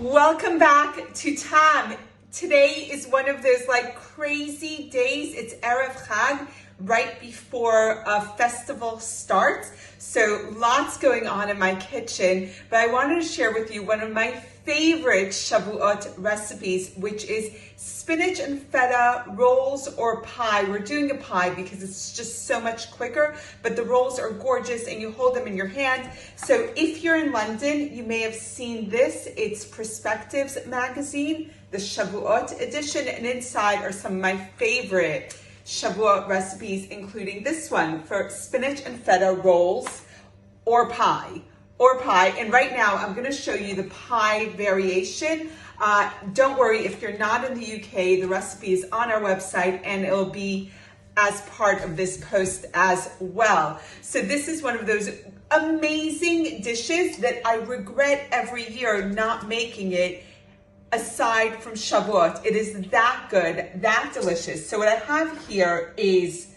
Welcome back to Tam. Today is one of those like crazy days. It's Erev Chag, right before a festival starts. So lots going on in my kitchen, but I wanted to share with you one of my favorite Shavuot recipes, which is spinach and feta rolls or pie. We're doing a pie because it's just so much quicker, but the rolls are gorgeous and you hold them in your hand. So if you're in London, you may have seen this. It's Perspectives magazine, the Shavuot edition, and inside are some of my favorite Shavuot recipes, including this one for spinach and feta rolls or pie. And right now I'm going to show you the pie variation. Don't worry, if you're not in the UK, the recipe is on our website and it'll be as part of this post as well. So this is one of those amazing dishes that I regret every year not making it aside from Shavuot. It is that good, that delicious. So what I have here is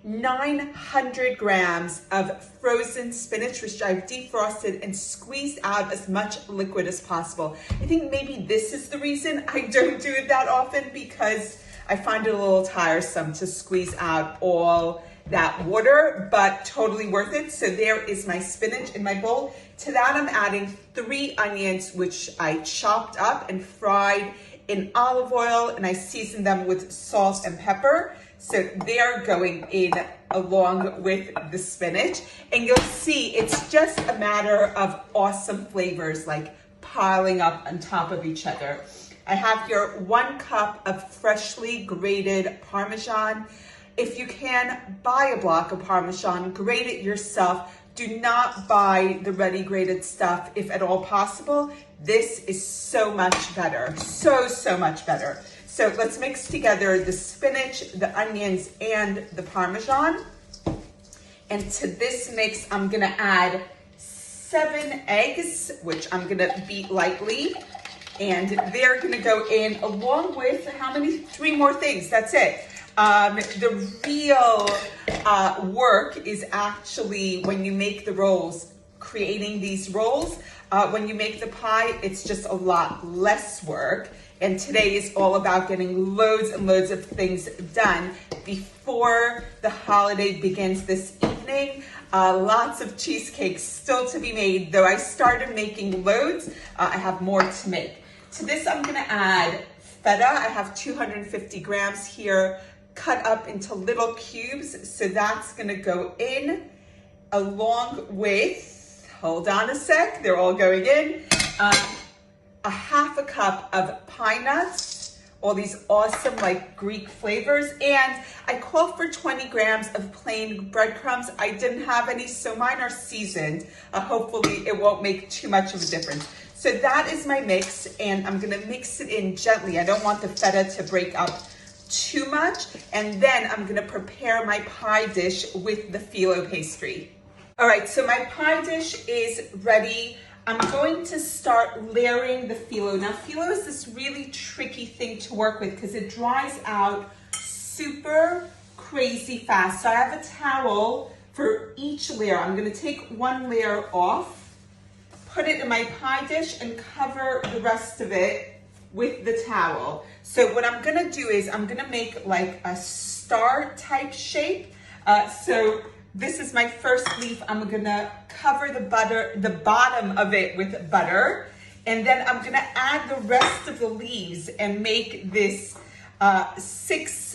900 grams of frozen spinach, which I've defrosted and squeezed out as much liquid as possible. I think maybe this is the reason I don't do it that often, because I find it a little tiresome to squeeze out all that water, but totally worth it. So there is my spinach in my bowl. To that I'm adding 3 onions, which I chopped up and fried in olive oil, and I seasoned them with salt and pepper. So they're going in along with the spinach. And you'll see it's just a matter of awesome flavors like piling up on top of each other. I have here 1 cup of freshly grated Parmesan. If you can, buy a block of Parmesan, grate it yourself. Do not buy the ready grated stuff if at all possible. This is so much better, so much better. So let's mix together the spinach, the onions, and the Parmesan. And to this mix, I'm gonna add 7 eggs, which I'm gonna beat lightly. And they're gonna go in along with, how many? 3 more things, that's it. The real work is actually when you make the rolls, creating these rolls. When you make the pie, it's just a lot less work. And today is all about getting loads and loads of things done before the holiday begins this evening. Lots of cheesecakes still to be made, though I started making loads. I have more to make. To this, I'm gonna add feta. I have 250 grams here, cut up into little cubes. So that's gonna go in along with, hold on a sec, they're all going in. A half a cup of pine nuts, all these awesome like Greek flavors. And I called for 20 grams of plain breadcrumbs. I didn't have any, so mine are seasoned. Hopefully it won't make too much of a difference. So that is my mix, and I'm gonna mix it in gently. I don't want the feta to break up too much. And then I'm gonna prepare my pie dish with the phyllo pastry. All right, so my pie dish is ready. I'm going to start layering the phyllo. Now, phyllo is this really tricky thing to work with because it dries out super crazy fast. So I have a towel for each layer. I'm gonna take 1 layer off, put it in my pie dish, and cover the rest of it with the towel. So what I'm gonna do is I'm gonna make like a star type shape. So this is my first leaf. I'm gonna cover the bottom of it with butter. And then I'm gonna add the rest of the leaves and make this 6-pronged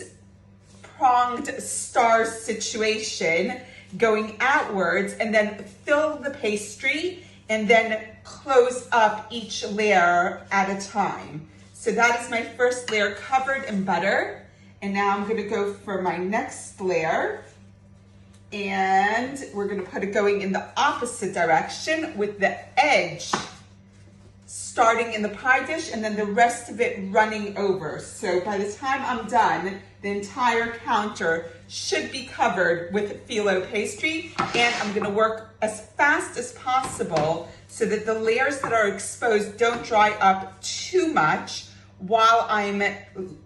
star situation going outwards, and then fill the pastry and then close up each layer at a time. So that is my first layer covered in butter. And now I'm gonna go for my next layer. And we're gonna put it going in the opposite direction with the edge starting in the pie dish and then the rest of it running over. So by the time I'm done, the entire counter should be covered with phyllo pastry. And I'm gonna work as fast as possible so that the layers that are exposed don't dry up too much while I'm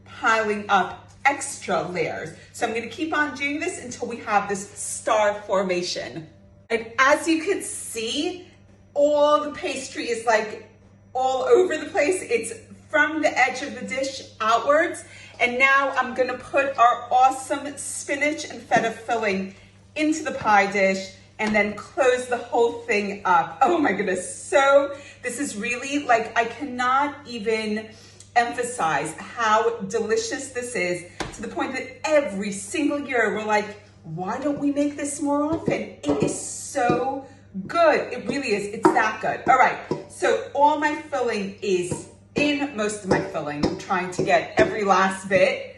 piling up extra layers. So I'm gonna keep on doing this until we have this star formation. And as you can see, all the pastry is like all over the place. It's from the edge of the dish outwards. And now I'm gonna put our awesome spinach and feta filling into the pie dish and then close the whole thing up. Oh my goodness, so this is really like, I cannot even emphasize how delicious this is, to the point that every single year we're like, why don't we make this more often? It is so good. It really is. It's that good. All right. So all my filling is in, most of my filling. I'm trying to get every last bit.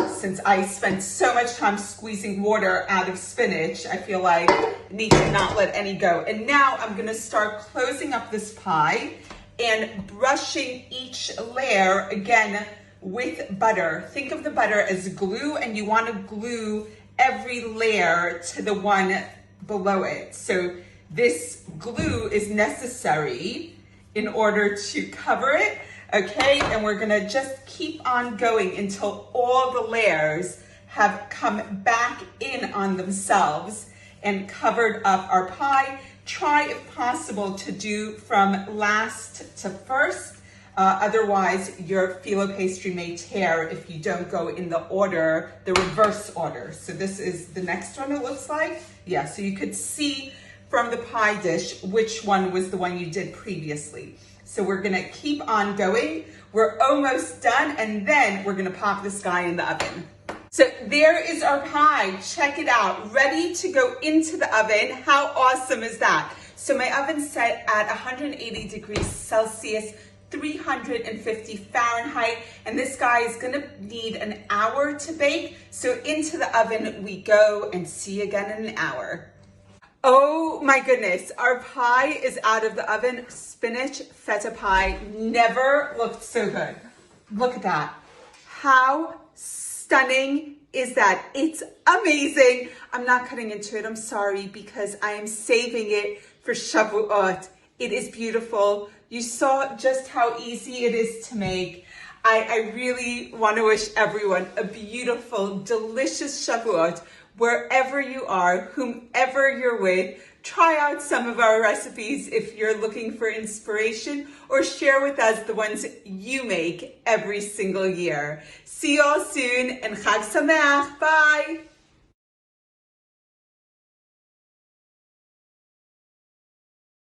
Since I spent so much time squeezing water out of spinach, I feel like I need to not let any go. And now I'm going to start closing up this pie and brushing each layer again with butter. Think of the butter as glue, and you want to glue every layer to the one below it. So this glue is necessary in order to cover it, okay? And we're gonna just keep on going until all the layers have come back in on themselves and covered up our pie. Try, if possible, to do from last to first. Otherwise, your phyllo pastry may tear if you don't go in the order, the reverse order. So this is the next one, it looks like. Yeah, so you could see from the pie dish which one was the one you did previously. So we're gonna keep on going. We're almost done, and then we're gonna pop this guy in the oven. So there is our pie. Check it out, ready to go into the oven. How awesome is that? So my oven's set at 180 degrees Celsius, 350 Fahrenheit, and this guy is gonna need an hour to bake. So into the oven we go, and see you again in an hour. Oh my goodness, our pie is out of the oven. Spinach feta pie never looked so good. Look at that. How stunning is that? It's amazing. I'm not cutting into it, I'm sorry, because I am saving it for Shavuot. It is beautiful. You saw just how easy it is to make. I really want to wish everyone a beautiful, delicious Shavuot, wherever you are, whomever you're with. Try out some of our recipes if you're looking for inspiration, or share with us the ones you make every single year. See you all soon, and Chag Sameach. Bye.